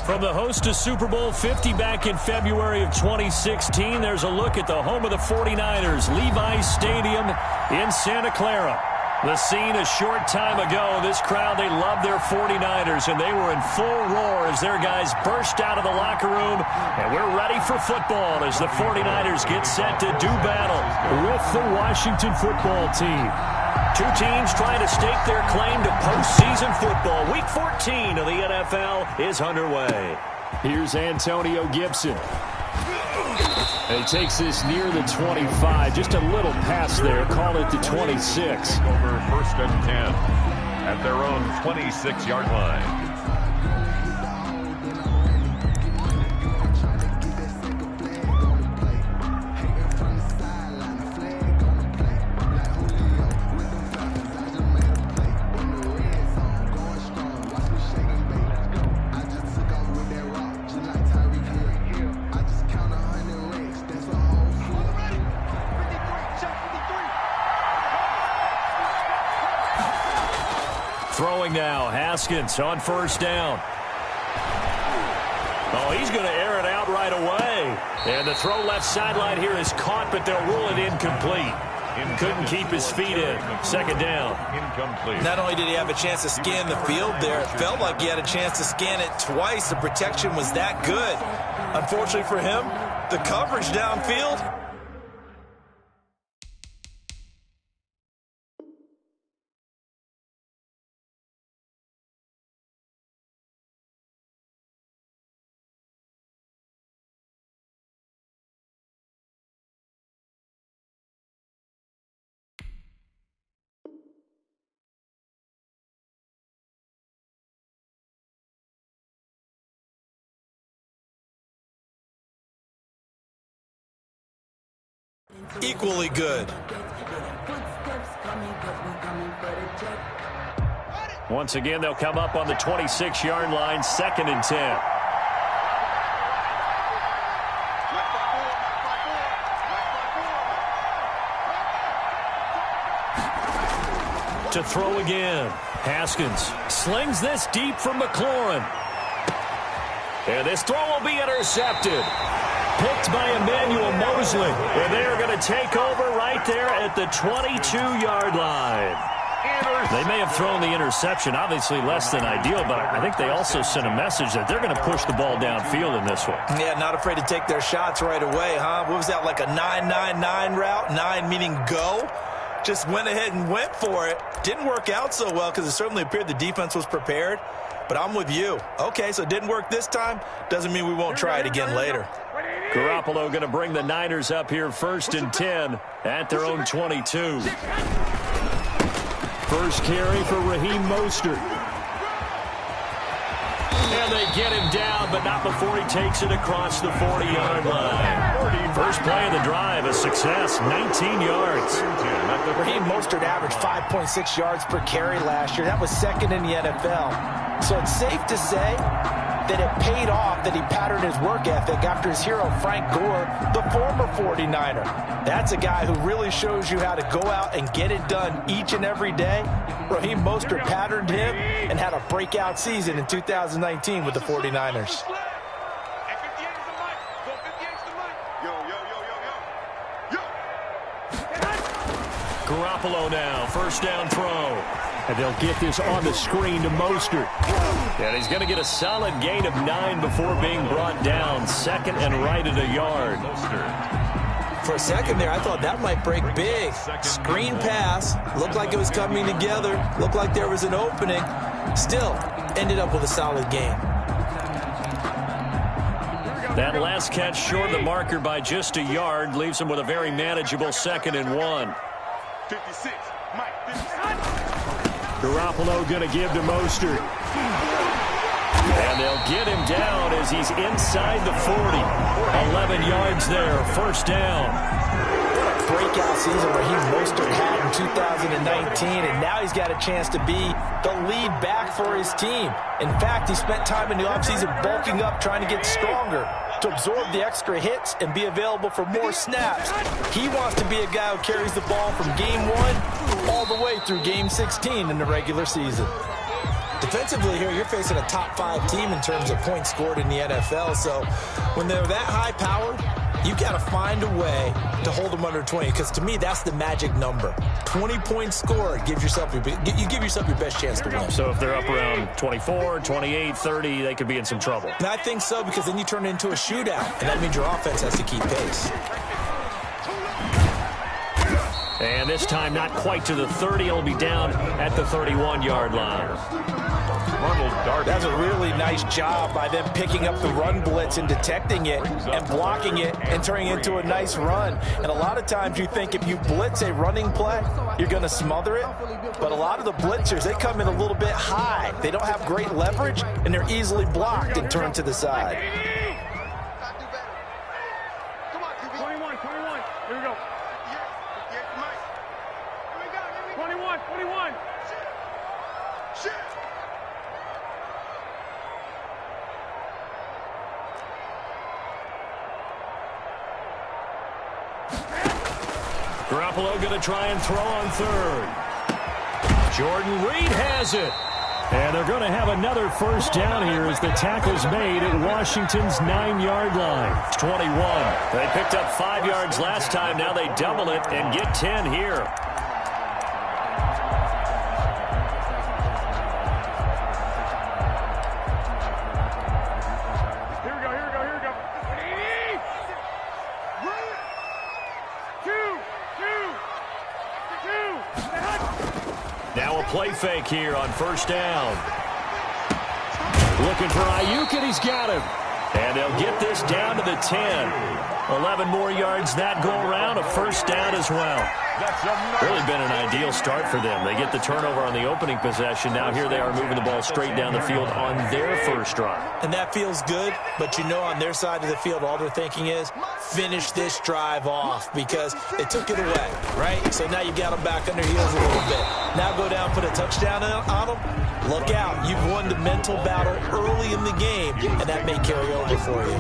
From the host to Super Bowl 50 back in February of 2016, there's a look at the home of the 49ers, Levi's Stadium in Santa Clara. The scene a short time ago, this crowd, they love their 49ers, and they were in full roar as their guys burst out of the locker room, and we're ready for football as the 49ers get set to do battle with the Washington football team. Two teams trying to stake their claim to postseason football. Week 14 of the NFL is underway. Here's Antonio Gibson. He takes this near the 25. Just a little pass there. Call it the 26. Over first and 10 at their own 26-yard line. Throwing now, Haskins on first down. Oh, he's going to air it out right away. And the throw left sideline here is caught, but they'll rule it incomplete. Couldn't keep his feet in. Second down. Incomplete. Not only did he have a chance to scan the field there, it felt like he had a chance to scan it twice. The protection was that good. Unfortunately for him, the coverage downfield. Equally good. Once again, they'll come up on the 26-yard line, second and 10. To throw again. Haskins slings this deep from McLaurin. And this throw will be intercepted. Picked by Emmanuel Mosley. And they're going to take over right there at the 22-yard line. They may have thrown the interception, obviously less than ideal, but I think they also sent a message that they're going to push the ball downfield in this one. Yeah, not afraid to take their shots right away, huh? What was that, like a 9-9-9 route? 9 meaning go? Just went ahead and went for it. Didn't work out so well because it certainly appeared the defense was prepared. But I'm with you. Okay, so it didn't work this time. Doesn't mean we won't try it again later. Garoppolo going to bring the Niners up here first and 10 at their own 22. First carry for Raheem Mostert. And they get him down, but not before he takes it across the 40-yard line. First play of the drive, a success, 19 yards. Raheem Mostert averaged 5.6 yards per carry last year. That was second in the NFL. So it's safe to say that it paid off that he patterned his work ethic after his hero, Frank Gore, the former 49er. That's a guy who really shows you how to go out and get it done each and every day. Raheem Mostert patterned him and had a breakout season in 2019 with the 49ers. Garoppolo now, first down throw. And they'll get this on the screen to Mostert. And he's going to get a solid gain of 9 before being brought down. Second and right at a yard. For a second there, I thought that might break big. Screen pass. Looked like it was coming together. Looked like there was an opening. Still, ended up with a solid gain. That last catch short of the marker by just a yard leaves him with a very manageable second and 1. 56. Garoppolo going to give to Mostert. And they'll get him down as he's inside the 40. 11 yards there, first down. Breakout season Raheem Mostert had in 2019, and now he's got a chance to be the lead back for his team. In fact, he spent time in the offseason bulking up, trying to get stronger, to absorb the extra hits and be available for more snaps. He wants to be a guy who carries the ball from game 1 all the way through game 16 in the regular season. Defensively here, you're facing a top 5 team in terms of points scored in the NFL. So when they're that high powered, you've got to find a way to hold them under 20, because to me, that's the magic number. 20 points scored, you give yourself your best chance to win. So if they're up around 24, 28, 30, they could be in some trouble. And I think so, because then you turn it into a shootout, and that means your offense has to keep pace. And this time, not quite to the 30. It'll be down at the 31-yard line. That's a really nice job by them picking up the run blitz and detecting it and blocking it and turning it into a nice run. And a lot of times you think if you blitz a running play, you're going to smother it. But a lot of the blitzers, they come in a little bit high. They don't have great leverage, and they're easily blocked and turned to the side. 21. Here we go. 21. Garoppolo going to try and throw on third. Jordan Reed has it. And they're going to have another first down here as the tackle's made at Washington's 9-yard line. 21. They picked up 5 yards last time. Now they double it and get 10 here. Now a play fake here on first down. Looking for Ayuk, and he's got him. And they'll get this down to the 10. 11 more yards that go around, a first down as well. Really been an ideal start for them. They get the turnover on the opening possession. Now here they are moving the ball straight down the field on their first drive. And that feels good, but you know on their side of the field, all they're thinking is finish this drive off because they took it away, right? So now you got them back on their heels a little bit. Now go down, put a touchdown on them. Look out. You've won the mental battle early in the game, and that may carry over for you.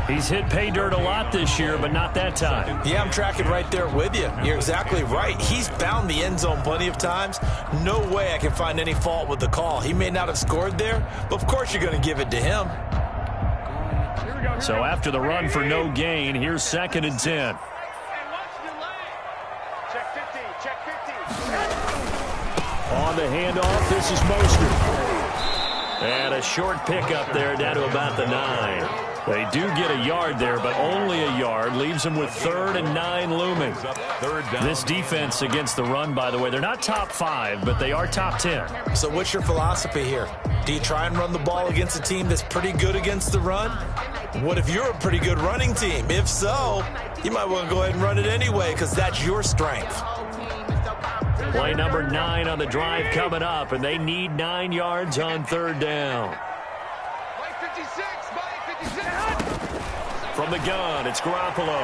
He's hit pay dirt a lot this year, but not that time. Yeah, I'm tracking right there with you. You're exactly right. He's found the end zone plenty of times. No way I can find any fault with the call. He may not have scored there, but of course you're going to give it to him. So after the run for no gain, here's 2nd and 10. On the handoff, this is Mostert. And a short pickup there down to about the 9. They do get a yard there, but only a yard. Leaves them with 3rd and 9 looming. This defense against the run, by the way, they're not top 5, but they are top 10. So what's your philosophy here? Do you try and run the ball against a team that's pretty good against the run? What if you're a pretty good running team? If so, you might want to go ahead and run it anyway because that's your strength. Play number 9 on the drive coming up, and they need 9 yards on 3rd down. From the gun, it's Garoppolo.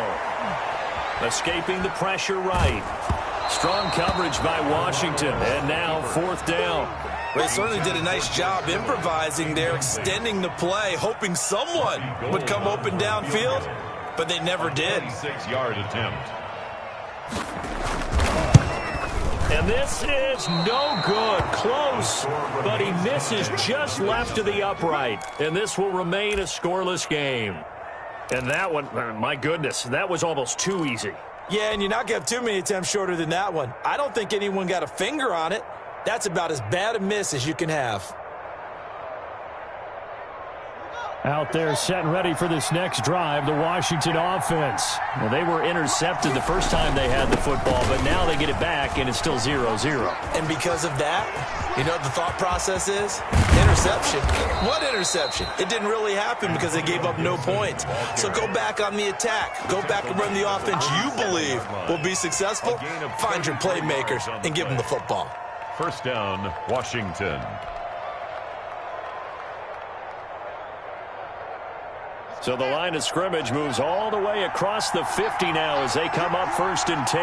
Escaping the pressure right. Strong coverage by Washington, and now 4th down. They certainly did a nice job improvising there, extending the play, hoping someone would come open downfield, but they never did. 6-yard attempt. And this is no good. Close, but he misses just left of the upright. And this will remain a scoreless game. And that one, my goodness, that was almost too easy. Yeah, and you're not going to have too many attempts shorter than that one. I don't think anyone got a finger on it. That's about as bad a miss as you can have. Out there set and ready for this next drive, the Washington offense. Well, they were intercepted the first time they had the football, but now they get it back, and it's still 0-0. And because of that, you know what the thought process is? Interception. What interception? It didn't really happen because they gave up no points. So go back on the attack. Go back and run the offense you believe will be successful. Find your playmakers and give them the football. First down, Washington. So the line of scrimmage moves all the way across the 50 now as they come up 1st and 10.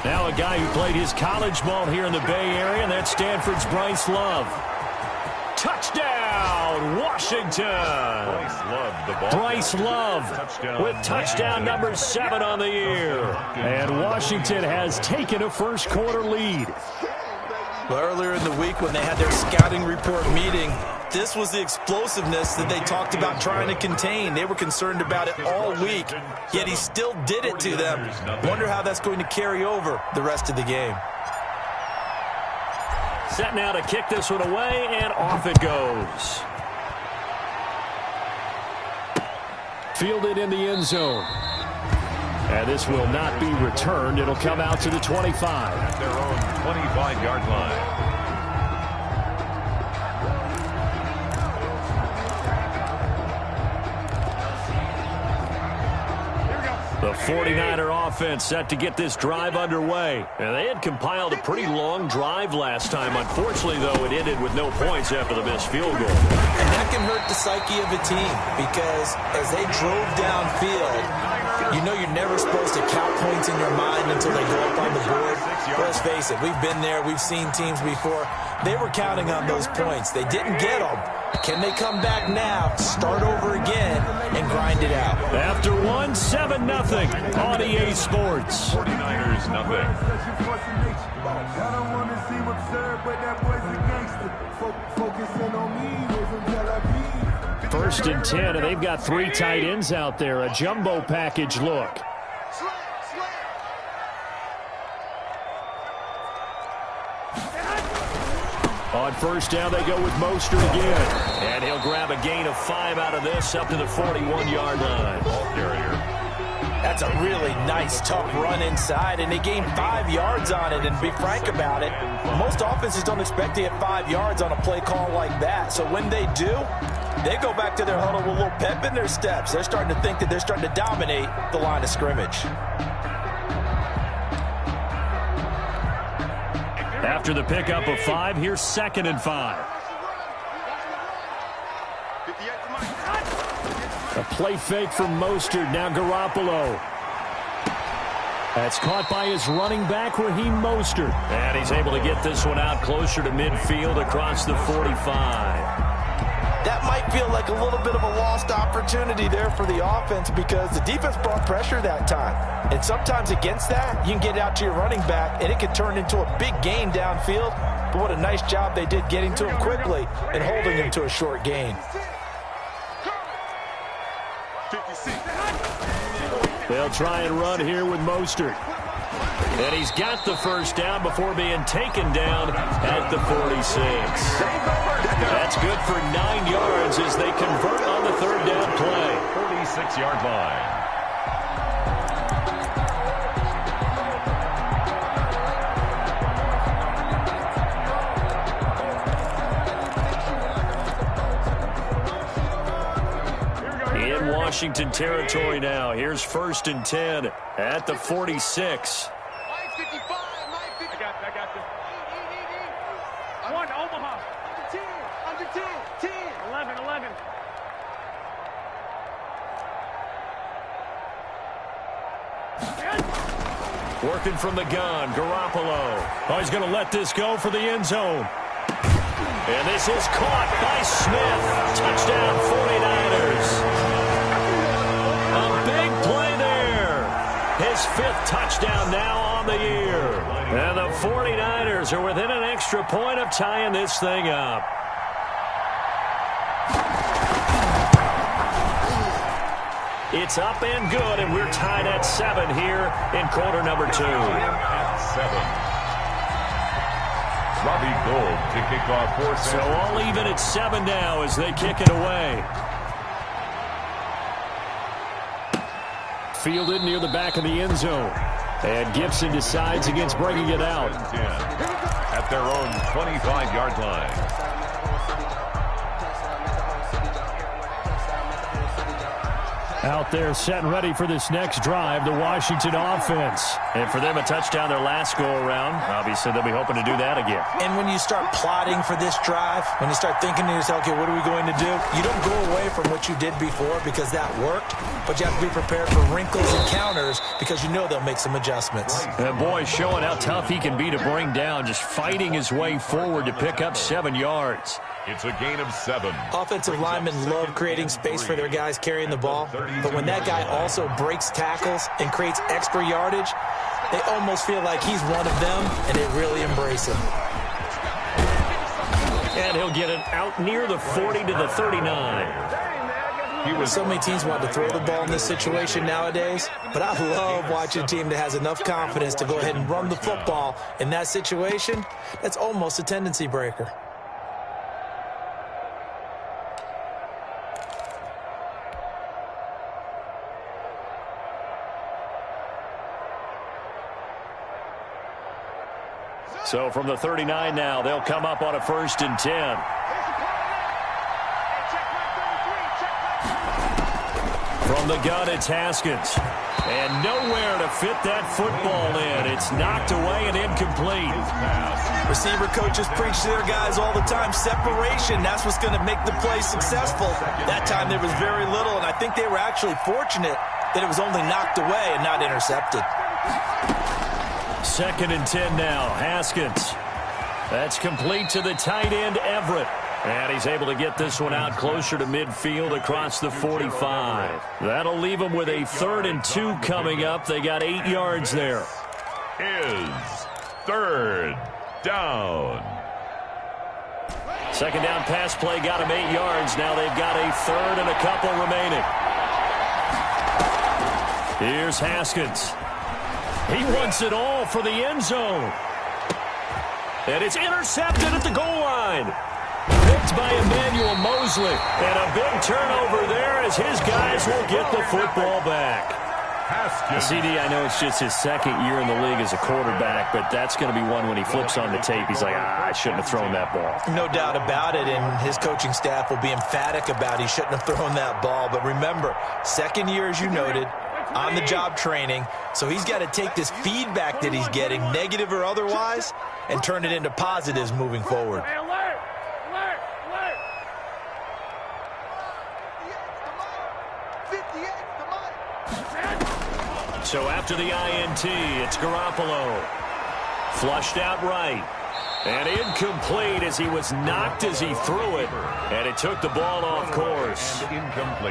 Now a guy who played his college ball here in the Bay Area, and that's Stanford's Bryce Love. Touchdown, Washington! Bryce Love with touchdown number 7 on the year. And Washington has taken a first quarter lead. Well, earlier in the week when they had their scouting report meeting, this was the explosiveness that they talked about trying to contain. They were concerned about it all week, yet he still did it to them. Wonder how that's going to carry over the rest of the game. Set now to kick this one away, and off it goes. Fielded in the end zone. And this will not be returned. It'll come out to the 25. At their own 25-yard line. The 49er offense set to get this drive underway. And they had compiled a pretty long drive last time. Unfortunately, though, it ended with no points after the missed field goal. And that can hurt the psyche of a team because as they drove downfield, you know you're never supposed to count points in your mind until they go up on the board. Let's face it, we've been there. We've seen teams before. They were counting on those points. They didn't get them. Can they come back now, start over again, and grind it out? After one, 7-0 on EA Sports. 49ers, nothing. First and 10, and they've got 3 tight ends out there. A jumbo package look. On first down, they go with Mostert again. And he'll grab a gain of 5 out of this up to the 41-yard line. That's a really nice, tough run inside, and they gained 5 yards on it. And to be frank about it, most offenses don't expect to get 5 yards on a play call like that. So when they do, they go back to their huddle with a little pep in their steps. They're starting to think that they're starting to dominate the line of scrimmage. After the pickup of 5, here's 2nd and 5. A play fake from Mostert. Now Garoppolo. That's caught by his running back, Raheem Mostert. And he's able to get this one out closer to midfield across the 45. That might feel like a little bit of a lost opportunity there for the offense because the defense brought pressure that time. And sometimes against that, you can get out to your running back, and it can turn into a big gain downfield. But what a nice job they did getting to him quickly and holding him to a short gain. They'll try and run here with Mostert. And he's got the first down before being taken down at the 46. That's good for 9 yards as they convert on the 3rd down play. 46-yard line. In Washington territory now. Here's 1st and 10 at the 46. I got this. One, Omaha. Under 10. 11. Working from the gun, Garoppolo. Oh, he's going to let this go for the end zone. And this is caught by Smith. Touchdown, 49ers. A big play there. His 5th touchdown now on the year. And the 49ers are within an extra point of tying this thing up. It's up and good, and we're tied at 7 here in quarter number 2. At 7. Robbie Gould to kick off for So all even at 7 now as they kick it away. Fielded near the back of the end zone. And Gibson decides against bringing it out. At their own 25-yard line. Out there set and ready for this next drive, the Washington offense. And for them, a touchdown their last go-around. Obviously, they'll be hoping to do that again. And when you start plotting for this drive, when you start thinking to yourself, okay, what are we going to do? You don't go away from what you did before because that worked, but you have to be prepared for wrinkles and counters because you know they'll make some adjustments. And boy, showing how tough he can be to bring down, just fighting his way forward to pick up 7 yards. It's a gain of 7. Offensive linemen love creating space for their guys carrying the ball, but when that guy also breaks tackles and creates extra yardage, they almost feel like he's one of them, and they really embrace him. And he'll get it out near the 40 to the 39. So many teams want to throw the ball in this situation nowadays, but I love watching a team that has enough confidence to go ahead and run the football in that situation. That's almost a tendency breaker. So from the 39 now, they'll come up on a 1st and 10. From the gun, it's Haskins. And nowhere to fit that football in. It's knocked away and incomplete. Receiver coaches preach to their guys all the time. Separation, that's what's going to make the play successful. That time there was very little, and I think they were actually fortunate that it was only knocked away and not intercepted. 2nd and 10 now. Haskins. That's complete to the tight end, Everett. And he's able to get this one out closer to midfield across the 45. That'll leave him with a 3rd and 2 coming up. They got 8 yards there. Is 3rd down. 2nd down pass play got him 8 yards. Now they've got a 3rd and a couple remaining. Here's Haskins. He wants it all for the end zone. And it's intercepted at the goal line. Picked by Emmanuel Mosley. And a big turnover there as his guys will get the football back. CD, I know it's just his 2nd year in the league as a quarterback, but that's going to be one when he flips on the tape. He's like, I shouldn't have thrown that ball. No doubt about it, and his coaching staff will be emphatic about he shouldn't have thrown that ball. But remember, 2nd year, as you noted, on-the-job training, so he's got to take this feedback that he's getting, negative or otherwise, and turn it into positives moving forward. So after the INT, it's Garoppolo. Flushed out right. And incomplete as he was knocked as he threw it. And it took the ball off course.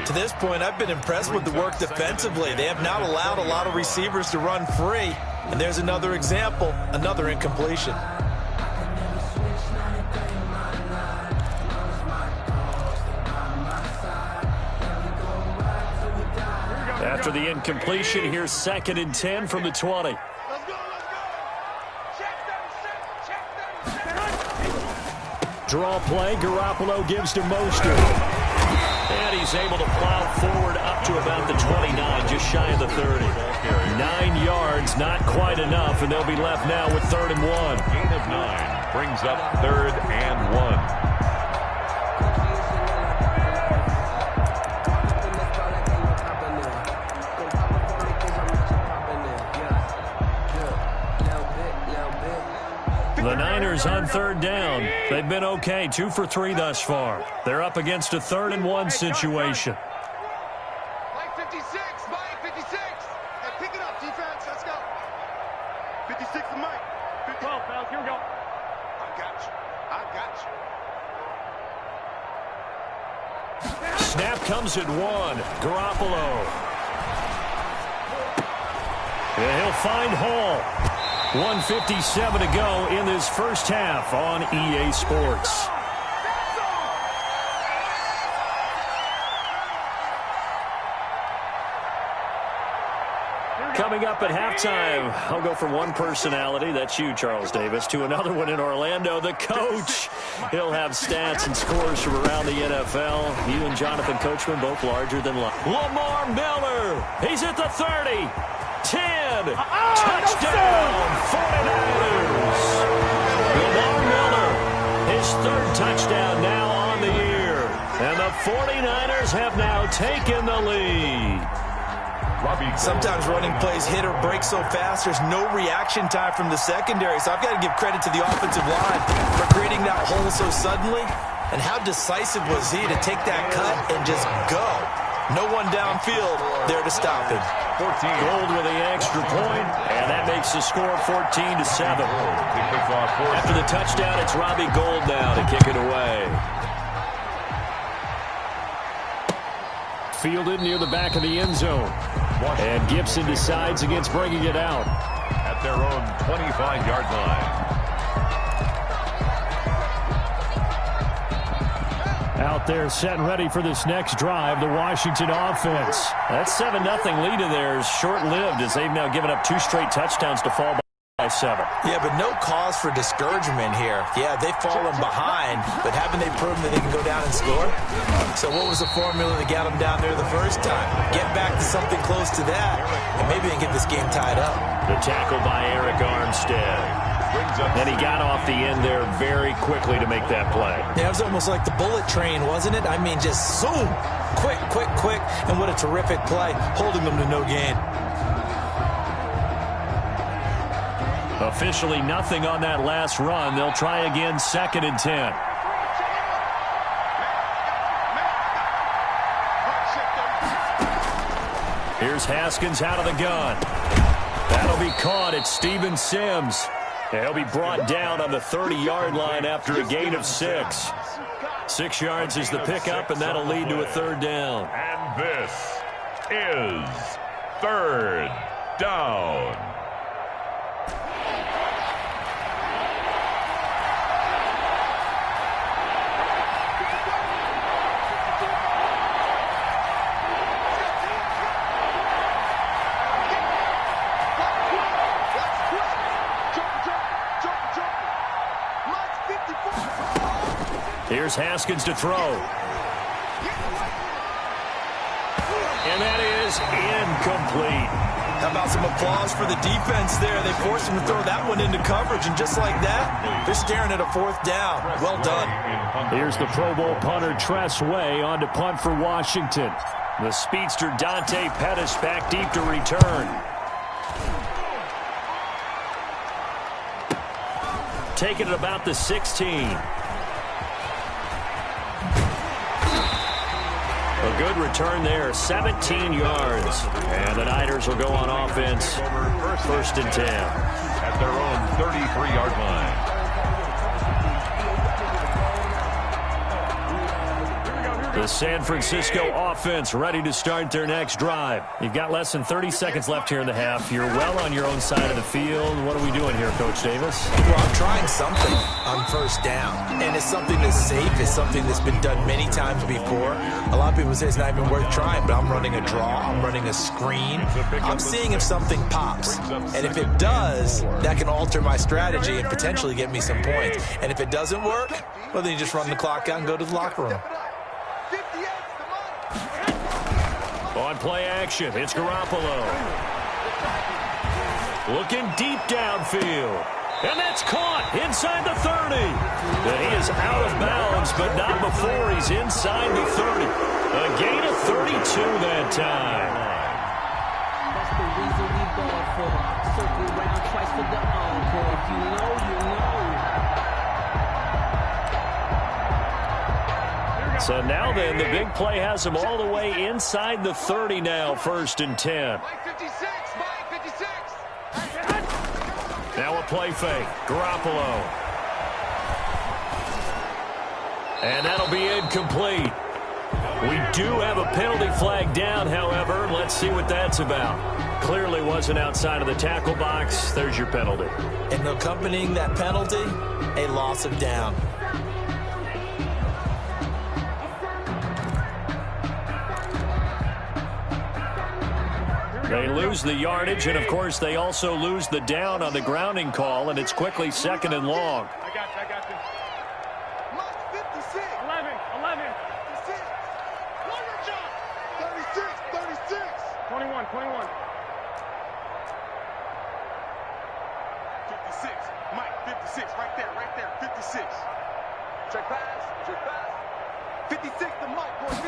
To this point, I've been impressed with the work defensively. They have not allowed a lot of receivers to run free. And there's another example, another incompletion. After the incompletion, here's 2nd and 10 from the 20. Draw play, Garoppolo gives to Mostert. And he's able to plow forward up to about the 29, just shy of the 30. 9 yards, not quite enough, and they'll be left now with 3rd and 1. Gain of 9 brings up 3rd and 1. The Niners on 3rd down. They've been okay, 2 for 3 thus far. They're up against a 3rd and 1 situation. Mike 56, Mike 56. Hey, pick it up, defense. Let's go. 56 to Mike. 12, fellas, here we go. I got you. I got you. Snap comes at 1. Garoppolo. And he'll find Hall. 1:57 to go in this first half on EA Sports. Coming up at halftime, I'll go from one personality, that's you, Charles Davis, to another one in Orlando, the coach. He'll have stats and scores from around the NFL. You and Jonathan Coachman, both larger than life. Lamar Miller, he's at the 30. 10, touchdown, 49ers. Lamar Miller, his 3rd touchdown now on the year. And the 49ers have now taken the lead. Sometimes running plays hit or break so fast, there's no reaction time from the secondary. So I've got to give credit to the offensive line for creating that hole so suddenly. And how decisive was he to take that cut and just go? No one downfield there to stop him. 14. Gold with the extra point, and that makes the score 14-7. After the touchdown, it's Robbie Gould now to kick it away. Fielded near the back of the end zone. And Gibson decides against bringing it out. At their own 25-yard line. Out there set and ready for this next drive, the Washington offense. That 7-0 lead of theirs short-lived as they've now given up 2 straight touchdowns to fall by 7. Yeah, but no cause for discouragement here. Yeah, they've fallen behind, but haven't they proven that they can go down and score? So what was the formula that got them down there the first time? Get back to something close to that, and maybe they can get this game tied up. The tackle by Eric Armstead. And he got off the end there very quickly to make that play. Yeah, it was almost like the bullet train, wasn't it? I mean, just zoom, quick, quick, quick, and what a terrific play, holding them to no gain. Officially nothing on that last run. They'll try again 2nd and 10. Here's Haskins out of the gun. That'll be caught. It's Steven Sims. He'll be brought down on the 30-yard line after a gain of 6. 6 yards is the pickup, and that'll lead to a 3rd down. And this is 3rd down. Here's Haskins to throw. And that is incomplete. How about some applause for the defense there? They forced him to throw that one into coverage, and just like that, they're staring at a 4th down. Well done. Here's the Pro Bowl punter Tress Way on to punt for Washington. The speedster Dante Pettis back deep to return. Take it at about the 16. A good return there, 17 yards. And the Niners will go on offense, 1st and 10. At their own 33-yard line. The San Francisco offense ready to start their next drive. You've got less than 30 seconds left here in the half. You're well on your own side of the field. What are we doing here, Coach Davis? Well, I'm trying something on 1st down. And it's something that's safe. It's something that's been done many times before. A lot of people say it's not even worth trying, but I'm running a draw. I'm running a screen. I'm seeing if something pops. And if it does, that can alter my strategy and potentially get me some points. And if it doesn't work, well, then you just run the clock out and go to the locker room. On play action, it's Garoppolo. Looking deep downfield. And that's caught inside the 30. And he is out of bounds, but not before he's inside the 30. A gain of 32 that time. That's the reason we ball for. Circle around twice for the encore. If you know, you know. So now then, the big play has him all the way inside the 30 now, 1st and 10. Now a play fake. Garoppolo. And that'll be incomplete. We do have a penalty flag down, however. Let's see what that's about. Clearly wasn't outside of the tackle box. There's your penalty. And accompanying that penalty, a loss of down. They lose the yardage, and, of course, they also lose the down on the grounding call, and it's quickly 2nd and long. I got you. 56. 11. 56. 36. 21. 56. Mike, 56. Right there. 56. Check pass. 56 to Mike, boys.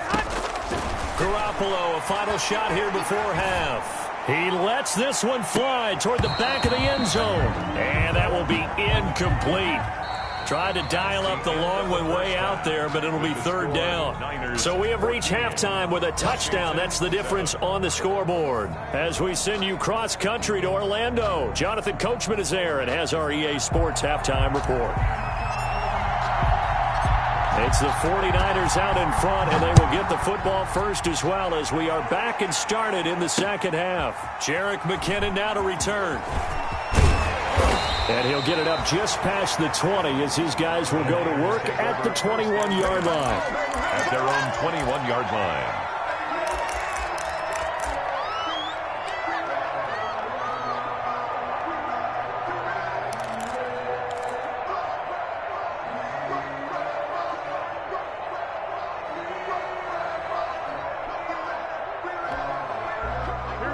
Garoppolo, a final shot here before half. He lets this one fly toward the back of the end zone. And that will be incomplete. Tried to dial up the long one way out there, but it'll be 3rd down. So we have reached halftime with a touchdown. That's the difference on the scoreboard. As we send you cross-country to Orlando, Jonathan Coachman is there and has our EA Sports halftime report. It's the 49ers out in front, and they will get the football first as well as we are back and started in the 2nd half. Jerick McKinnon now to return. And he'll get it up just past the 20 as his guys will go to work at the 21-yard line. At their own 21-yard line.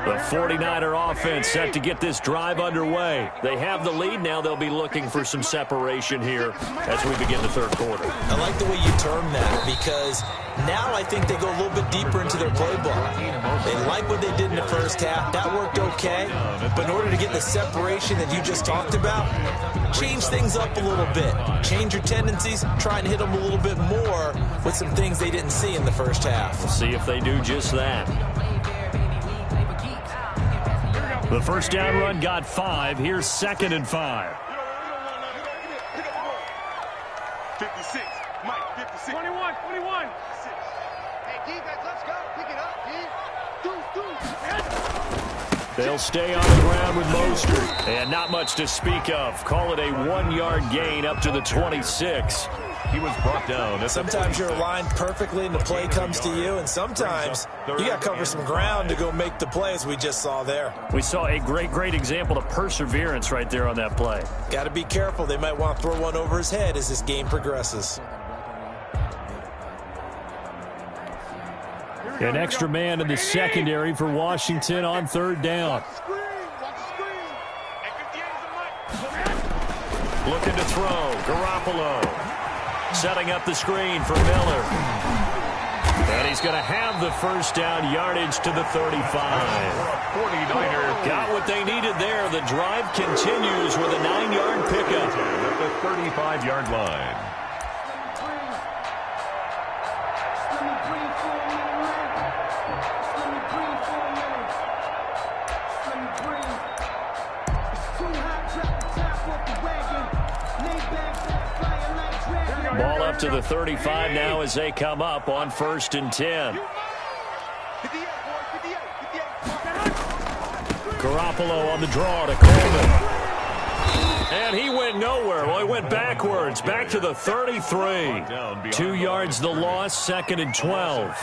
The 49er offense set to get this drive underway. They have the lead. Now they'll be looking for some separation here as we begin the third quarter. I like the way you term that because now I think they go a little bit deeper into their playbook. They like what they did in the first half. That worked okay. But in order to get the separation that you just talked about, change things up a little bit. Change your tendencies. Try and hit them a little bit more with some things they didn't see in the first half. We'll see if they do just that. The first down run got 5. Here's 2nd and 5. 56. Mike, 56. 21. Hey, defense, let's go. Pick it up, D. They'll stay on the ground with Mostert. And not much to speak of. Call it a 1-yard gain up to the 26. He was brought down. Sometimes you're aligned perfectly and the play comes to you, and sometimes you got to cover some ground to go make the play, as we just saw there. We saw a great example of perseverance right there on that play. Got to be careful. They might want to throw one over his head as this game progresses. An extra man in the secondary for Washington on 3rd down. Looking to throw. Garoppolo. Setting up the screen for Miller. And he's going to have the first down, yardage to the 35. 49ers got what they needed there. The drive continues with a 9-yard pickup. At the 35-yard line. Ball up to the 35 now as they come up on 1st and 10. Garoppolo on the draw to Coleman. And he went nowhere. Well, he went backwards. Back to the 33. 2 yards the loss, 2nd and 12.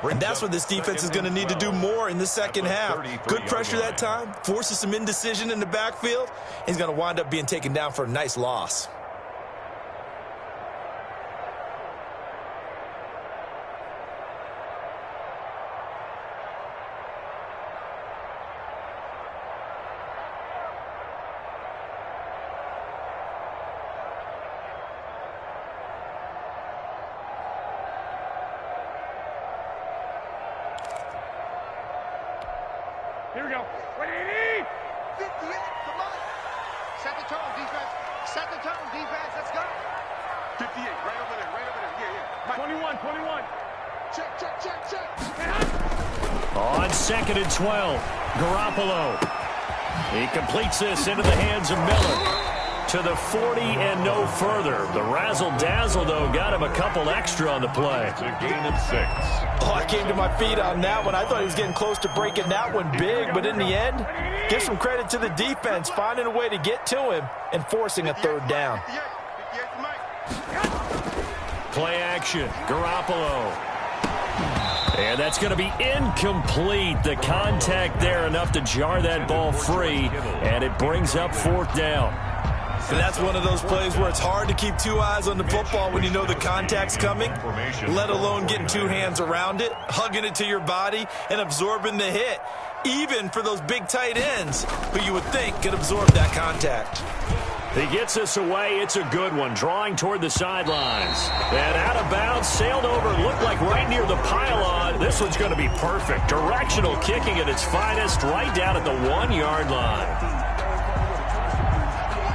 And that's what this defense is going to need to do more in the second half. Good pressure that time. Forces some indecision in the backfield. He's going to wind up being taken down for a nice loss. Here we go. 58, come on. Set the tone, defense. Set the tone, defense. Let's go. 58, right over there. Yeah. Mike. 21. Check. On 2nd and 12, Garoppolo. He completes this into the hands of Miller. To the 40 and no further. The razzle-dazzle, though, got him a couple extra on the play. It's a gain of 6. Oh, I came to my feet on that one. I thought he was getting close to breaking that one big, but in the end, give some credit to the defense, finding a way to get to him and forcing a 3rd down. Play action, Garoppolo. And that's going to be incomplete. The contact there enough to jar that ball free, and it brings up 4th down. And that's one of those plays where it's hard to keep 2 eyes on the football when you know the contact's coming, let alone getting 2 hands around it, hugging it to your body, and absorbing the hit, even for those big tight ends who you would think could absorb that contact. He gets us away. It's a good one, drawing toward the sidelines. And out of bounds, sailed over, looked like right near the pylon. This one's going to be perfect. Directional kicking at its finest, right down at the 1-yard line.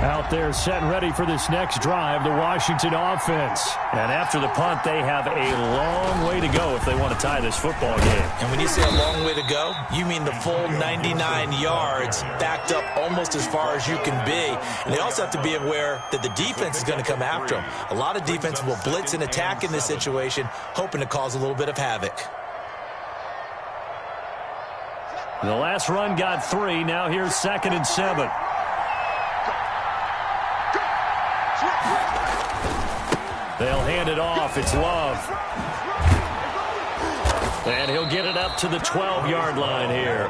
Out there set and ready for this next drive, the Washington offense. And after the punt, they have a long way to go if they want to tie this football game. And when you say a long way to go, you mean the full 99 yards backed up almost as far as you can be. And they also have to be aware that the defense is going to come after them. A lot of defense will blitz and attack in this situation, hoping to cause a little bit of havoc. The last run got 3. Now here's 2nd and 7. They'll hand it off. It's Love. And he'll get it up to the 12-yard line here.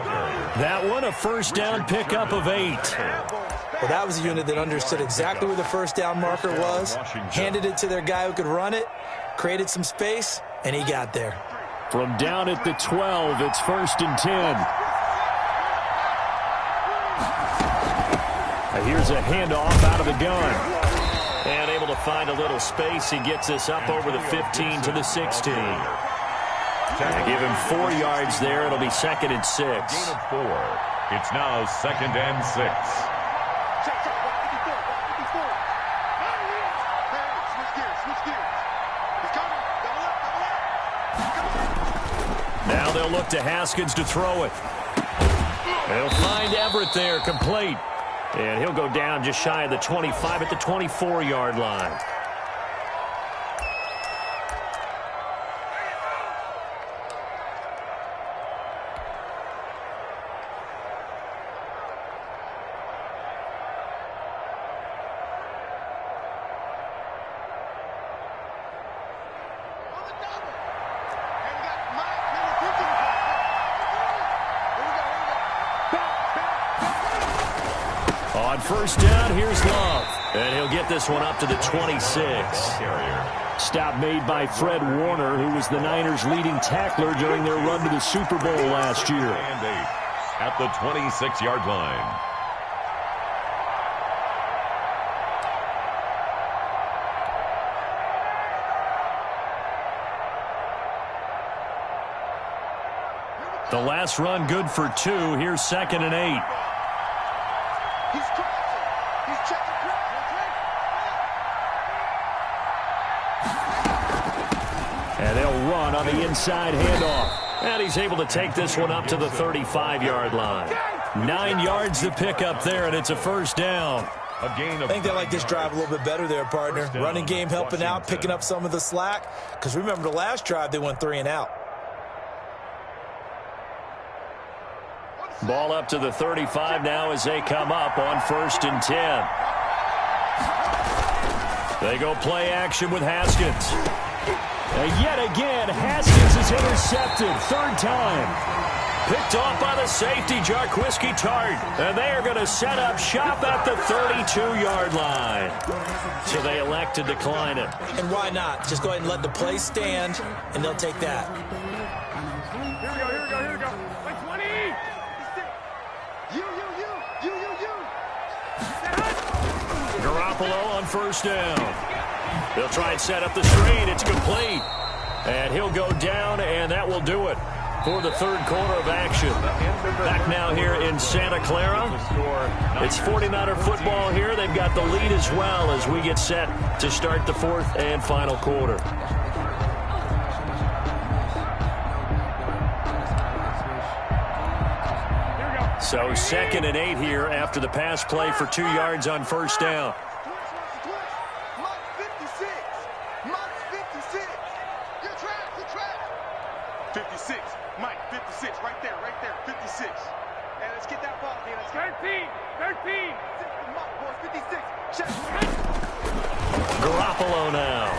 That one, a first down pickup of 8. Well, that was a unit that understood exactly where the first down marker was, handed it to their guy who could run it, created some space, and he got there. From down at the 12, it's 1st and 10. Here's a handoff out of the gun. And able to find a little space. He gets this up over the 15 to the 16. Give him 4 yards there. It'll be 2nd and 6. Gain of 4. It's now 2nd and 6. Now they'll look to Haskins to throw it. They'll find Everett there, complete. And he'll go down just shy of the 25 at the 24-yard line. On first down, here's Love. And he'll get this one up to the 26. Stop made by Fred Warner, who was the Niners' leading tackler during their run to the Super Bowl last year. And 8 at the 26-yard line. The last run good for 2. Here's 2nd and 8. He's crossing. He's checking And they'll run on the inside handoff. And he's able to take this one up to the 35-yard line. 9 yards to pick up there, and it's a first down. A gain of I think they like this drive a little bit better there, partner. Running game helping out, picking up some of the slack. Because remember, the last drive, they went 3 and out. Ball up to the 35 now as they come up on 1st and 10. They go play action with Haskins. And yet again, Haskins is intercepted. 3rd time. Picked off by the safety, Jarquiski Tart. And they are going to set up shop at the 32-yard line. So they elect to decline it. And why not? Just go ahead and let the play stand, and they'll take that. Here we go, here we go, here we go. Like 20. You. Garoppolo on first down. They'll try and set up the screen. It's complete. And he'll go down, and that will do it for the 3rd quarter of action. Back now here in Santa Clara. It's 49er football here. They've got the lead as well as we get set to start the 4th and final quarter. So 2nd and 8 here after the pass play for 2 yards on first down. Mike 56. Mike 56. You're trapped. 56. Mike 56. Right there. 56. And let's get that ball again. Let's go. 13. Mike, boys, 56. Check. Garoppolo now.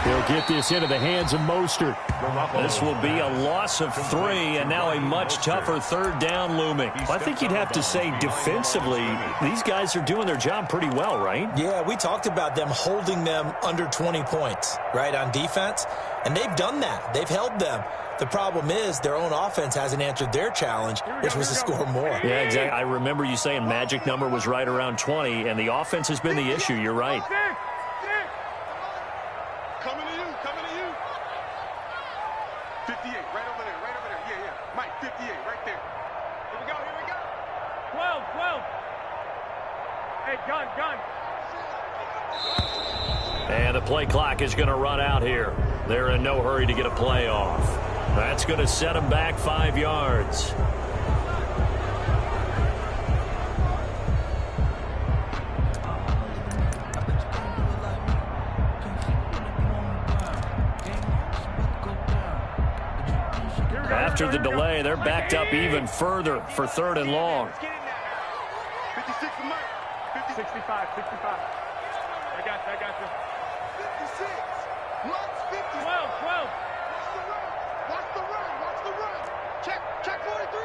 He'll get this into the hands of Mostert. This will be a loss of 3, and now a much tougher 3rd down looming. Well, I think you'd have to say defensively, these guys are doing their job pretty well, right? Yeah, we talked about them holding them under 20 points, right, on defense. And they've done that. They've held them. The problem is their own offense hasn't answered their challenge, which was to score more. Yeah, exactly. I remember you saying magic number was right around 20, and the offense has been the issue. You're right. Coming to you. 58, right over there. Yeah. Mike, 58, right there. Here we go. 12. Hey, gun. And the play clock is going to run out here. They're in no hurry to get a play off. That's going to set them back 5 yards. After the delay, they're backed up even further for 3rd and long. 56 for Mike. 65. I got you. 56. Mike's 56. 12. Watch the run. Check 43.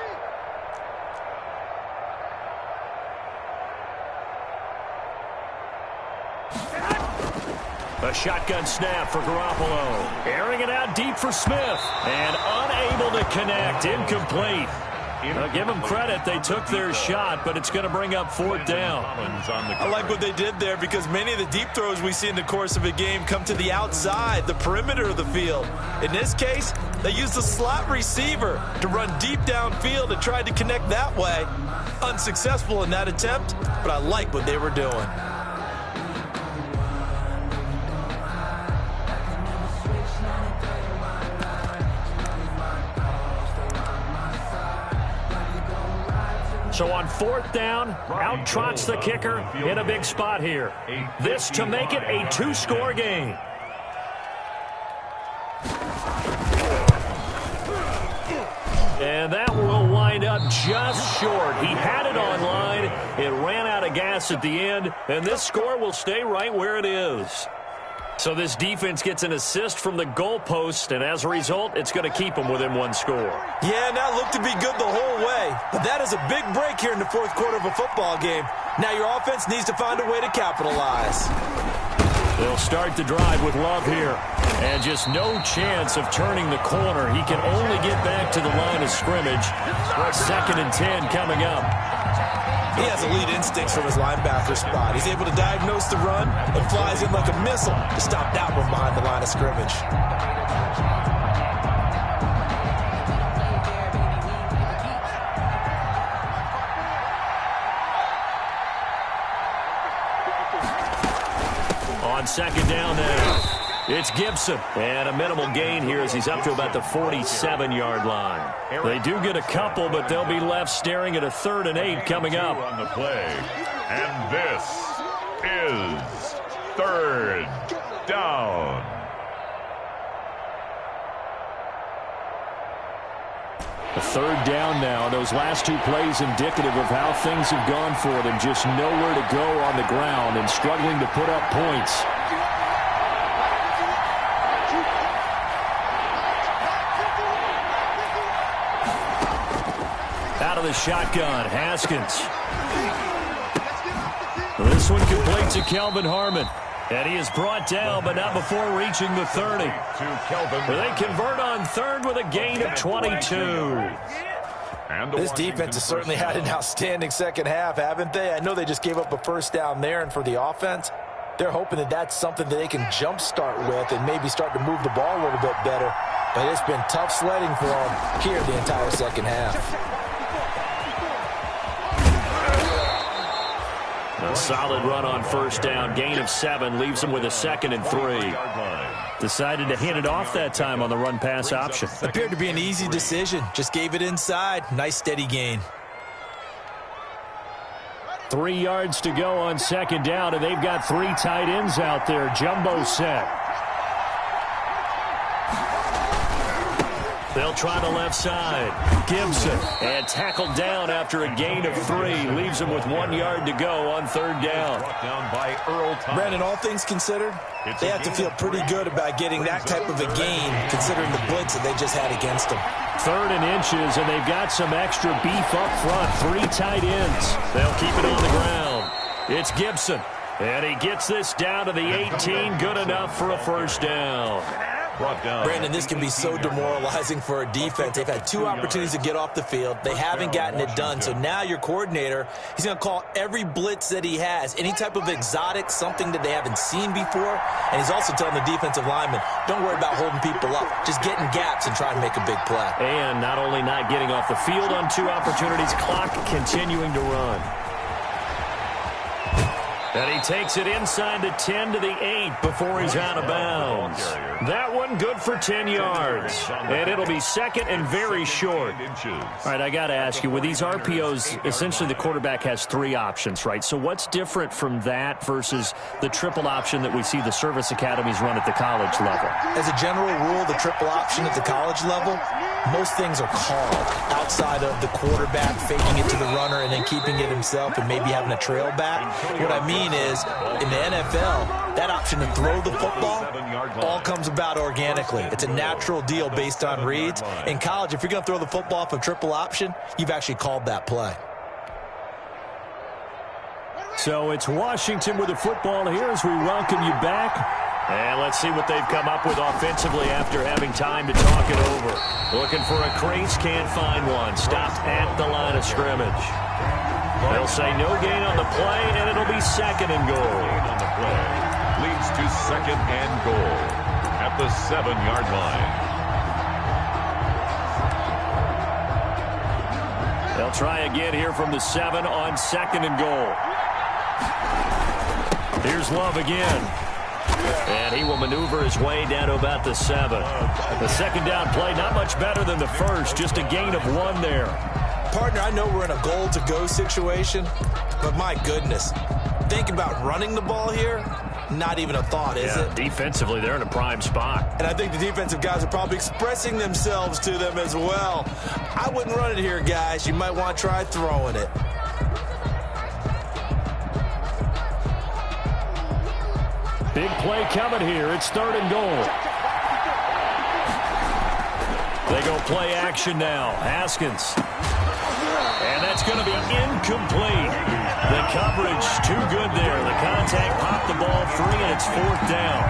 A shotgun snap for Garoppolo. Airing it out deep for Smith. And unable to connect. Incomplete. Now, give them credit. They took their shot, but it's going to bring up fourth down. I like what they did there because many of the deep throws we see in the course of a game come to the outside, the perimeter of the field. In this case, they used a slot receiver to run deep downfield and tried to connect that way. Unsuccessful in that attempt, but I like what they were doing. So on fourth down, out trots the kicker in a big spot here. This to make it a two-score game. And that will wind up just short. He had it on line. It ran out of gas at the end, and this score will stay right where it is. So this defense gets an assist from the goalpost, and as a result, it's going to keep them within one score. Yeah, now looked to be good the whole way. But that is a big break here in the fourth quarter of a football game. Now your offense needs to find a way to capitalize. They'll start the drive with Love here. And just no chance of turning the corner. He can only get back to the line of scrimmage. 2nd and 10 coming up. He has elite instincts from his linebacker spot. He's able to diagnose the run and flies in like a missile to stop that one behind the line of scrimmage. On second down now, it's Gibson. And a minimal gain here as he's up to about the 47-yard line. They do get a couple, but they'll be left staring at a 3rd and 8 coming up. On the play. And this is 3rd down. A 3rd down now. Those last two plays indicative of how things have gone for them. Just nowhere to go on the ground and struggling to put up points. Out of the shotgun, Haskins. This one completes to Kelvin Harmon. And he is brought down, but not before reaching the 30. They convert on 3rd with a gain of 22. This defense has certainly had an outstanding second half, haven't they? I know they just gave up a first down there, and for the offense, they're hoping that that's something that they can jumpstart with and maybe start to move the ball a little bit better. But it's been tough sledding for them here the entire second half. A solid run on first down. Gain of 7 leaves them with a 2nd and 3. Decided to hand it off that time on the run-pass option. Appeared to be an easy decision. Just gave it inside. Nice steady gain. 3 yards to go on second down, and they've got 3 tight ends out there. Jumbo set. They'll try the left side. Gibson. And tackled down after a gain of 3. Leaves him with 1 yard to go on 3rd down. Brought down by Earl Thomas. Brandon, all things considered, they have to feel pretty good about getting that type of a gain considering the blitz that they just had against them. 3rd and inches, and they've got some extra beef up front. 3 tight ends. They'll keep it on the ground. It's Gibson. And he gets this down to the 18. Good enough for a first down. Brandon, this can be so demoralizing for a defense. They've had 2 opportunities to get off the field. They haven't gotten it done. So now your coordinator, he's going to call every blitz that he has, any type of exotic, something that they haven't seen before. And he's also telling the defensive lineman, don't worry about holding people up. Just get in gaps and try to make a big play. And not only not getting off the field on 2 opportunities, clock continuing to run. And he takes it inside the 10 to the 8 before he's out of bounds. That one good for 10 yards. And it'll be second and very short. All right, I got to ask you, with these RPOs, essentially the quarterback has 3 options, right? So what's different from that versus the triple option that we see the service academies run at the college level? As a general rule, the triple option at the college level, most things are called outside of the quarterback faking it to the runner and then keeping it himself and maybe having a trail back. What I mean is, in the NFL, that option to throw the football all comes about organically. It's a natural deal based on reads. In college, if you're going to throw the football off a triple option, you've actually called that play. So it's Washington with the football here as we welcome you back. And let's see what they've come up with offensively after having time to talk it over. Looking for a crease, can't find one. Stopped at the line of scrimmage. They'll say no gain on the play, and it'll be second and goal. On the play leads to second and goal at the 7-yard line. They'll try again here from the 7 on second and goal. Here's Love again. And he will maneuver his way down to about the 7. The second down play, not much better than the first, just a gain of 1 there. Partner, I know we're in a goal-to-go situation, but my goodness, thinking about running the ball here, not even a thought, is it? Defensively, they're in a prime spot. And I think the defensive guys are probably expressing themselves to them as well. I wouldn't run it here, guys. You might want to try throwing it. Big play coming here. It's third and goal. They go play action now. Haskins. And that's going to be incomplete. The coverage too good there. The contact popped the ball free, and it's 4th down.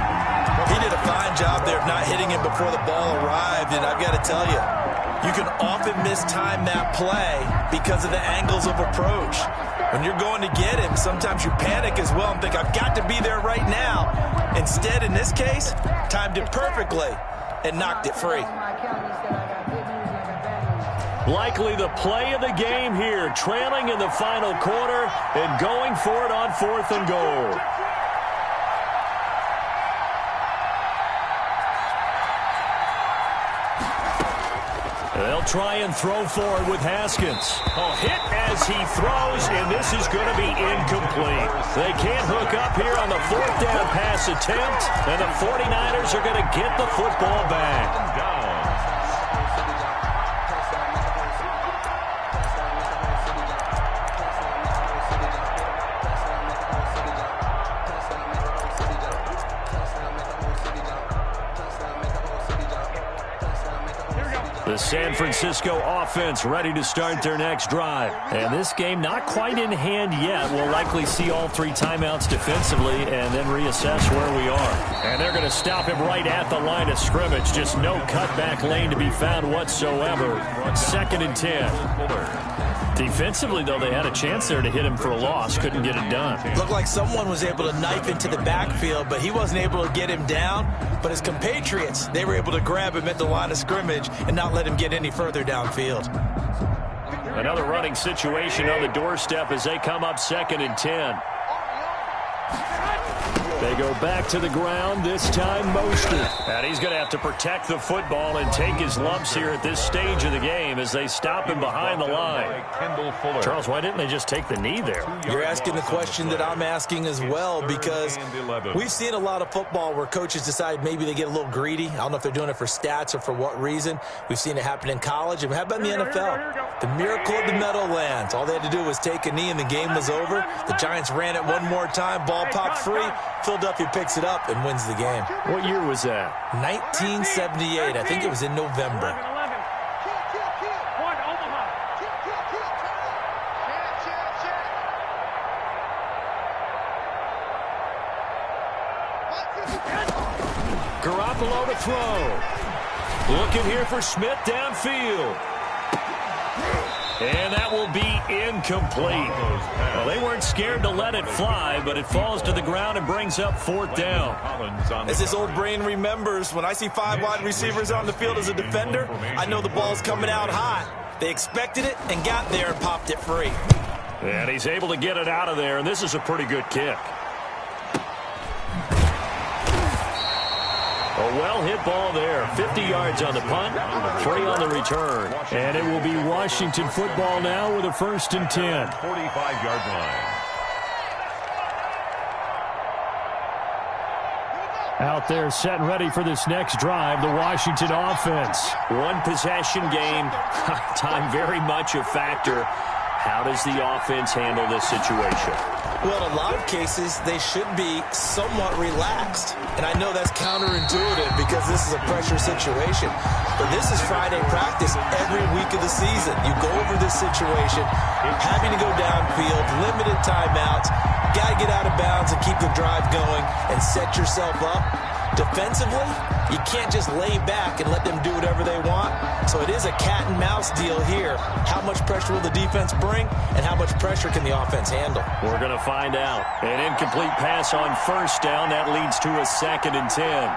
He did a fine job there of not hitting him before the ball arrived, and I've got to tell you, you can often mistime that play because of the angles of approach. When you're going to get him, sometimes you panic as well and think, I've got to be there right now. Instead, in this case, timed it perfectly and knocked it free. Likely the play of the game here, trailing in the final quarter and going for it on 4th and goal. They'll try and throw forward with Haskins. A hit as he throws, and this is going to be incomplete. They can't hook up here on the 4th down pass attempt, and the 49ers are going to get the football back. The San Francisco offense ready to start their next drive. And this game not quite in hand yet. We'll likely see all 3 timeouts defensively and then reassess where we are. And they're going to stop him right at the line of scrimmage. Just no cutback lane to be found whatsoever. 2nd and 10. Defensively, though, they had a chance there to hit him for a loss. Couldn't get it done. Looked like someone was able to knife into the backfield, but he wasn't able to get him down. But his compatriots, they were able to grab him at the line of scrimmage and not let him get any further downfield. Another running situation on the doorstep as they come up 2nd and 10. They go back to the ground, this time Mostert. And he's going to have to protect the football and take his lumps here at this stage of the game as they stop him behind the line. Charles, why didn't they just take the knee there? You're asking the question that I'm asking as well, because we've seen a lot of football where coaches decide maybe they get a little greedy. I don't know if they're doing it for stats or for what reason. We've seen it happen in college. And how about in the NFL? The miracle of the Meadowlands. All they had to do was take a knee and the game was over. The Giants ran it one more time. Ball popped free. Philadelphia picks it up and wins the game. What year was that? 1978. I think it was in November. Garoppolo to throw. Looking here for Smith downfield. And that will be incomplete. Well, they weren't scared to let it fly, but it falls to the ground and brings up 4th down. As this old brain remembers, when I see 5 wide receivers on the field as a defender, I know the ball's coming out hot. They expected it and got there and popped it free. And he's able to get it out of there, and this is a pretty good kick. A well-hit ball there. 50 yards on the punt, 3 on the return. And it will be Washington football now with a 1st and 10. 45-yard line. Out there set and ready for this next drive, the Washington offense. One possession game, time very much a factor. How does the offense handle this situation? Well, in a lot of cases, they should be somewhat relaxed. And I know that's counterintuitive because this is a pressure situation. But this is Friday practice every week of the season. You go over this situation, having to go downfield, limited timeouts, got to get out of bounds and keep the drive going and set yourself up. Defensively, you can't just lay back and let them do whatever they want. So it is a cat and mouse deal here. How much pressure will the defense bring, and how much pressure can the offense handle? We're going to find out. An incomplete pass on 1st down. That leads to a 2nd and 10.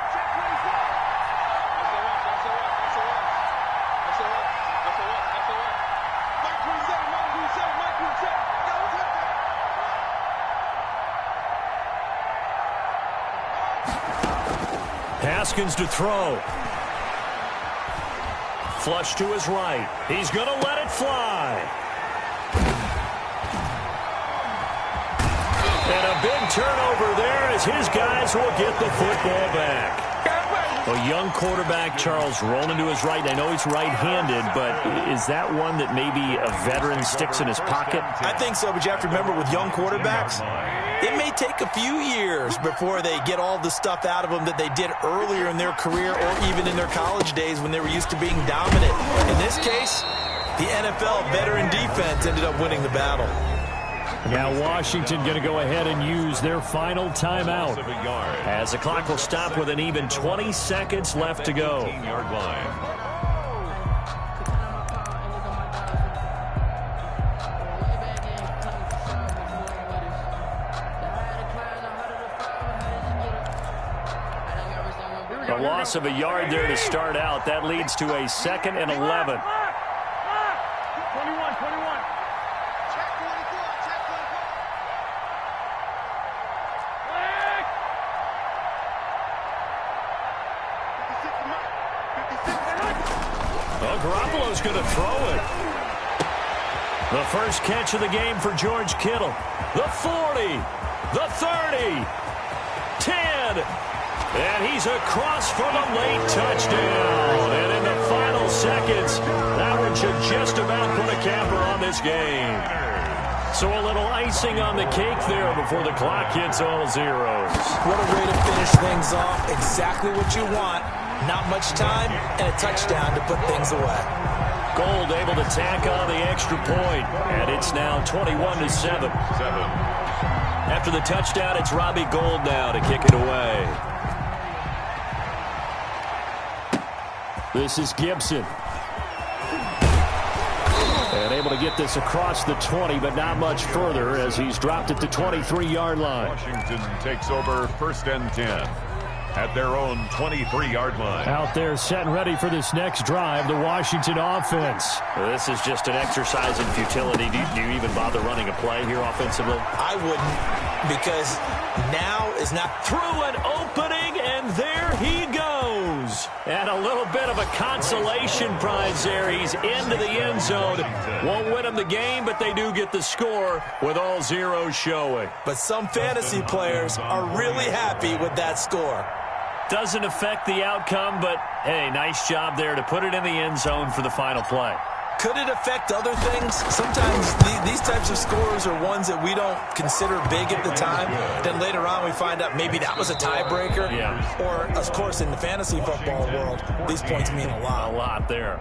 Haskins to throw. Flush to his right. He's going to let it fly. And a big turnover there as his guys will get the football back. A young quarterback, Charles, rolling to his right. I know he's right-handed, but is that one that maybe a veteran sticks in his pocket? I think so, but you have to remember with young quarterbacks, it may take a few years before they get all the stuff out of them that they did earlier in their career or even in their college days when they were used to being dominant. In this case, the NFL veteran defense ended up winning the battle. Now Washington going to go ahead and use their final timeout. As the clock will stop with an even 20 seconds left to go. 15-yard line. A loss of a yard there to start out. That leads to a 2nd and 11. 21. Garoppolo's going to throw it. The first catch of the game for George Kittle. The 40, the 30, 10, and he's across for the late touchdown. And in the final seconds, that one should just about put a capper on this game. So a little icing on the cake there before the clock hits all zeros. What a way to finish things off. Exactly what you want. Not much time and a touchdown to put things away. Gold able to tack on the extra point, and it's now 21-7. After the touchdown, it's Robbie Gould now to kick it away. This is Gibson. And able to get this across the 20, but not much further as he's dropped at the 23-yard line. Washington takes over 1st and 10 at their own 23-yard line. Out there set and ready for this next drive, the Washington offense. Well, this is just an exercise in futility. Do you even bother running a play here offensively? I wouldn't, because now is not through an opening, and there he goes. And a little bit of a consolation prize there. He's into the end zone. Won't win them the game, but they do get the score with all zeros showing. But some fantasy players are really happy with that score. Doesn't affect the outcome, but, hey, nice job there to put it in the end zone for the final play. Could it affect other things? Sometimes these types of scores are ones that we don't consider big at the time. Then later on we find out maybe that was a tiebreaker. Yeah. Or, of course, in the fantasy football world, these points mean a lot. A lot there.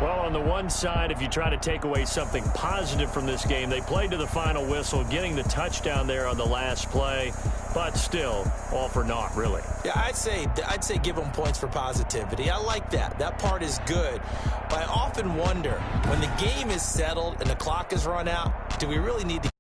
Well, on the one side, if you try to take away something positive from this game, they played to the final whistle, getting the touchdown there on the last play, but still, all for naught, really. Yeah, I'd say give them points for positivity. I like that. That part is good. But I often wonder, when the game is settled and the clock is run out, do we really need to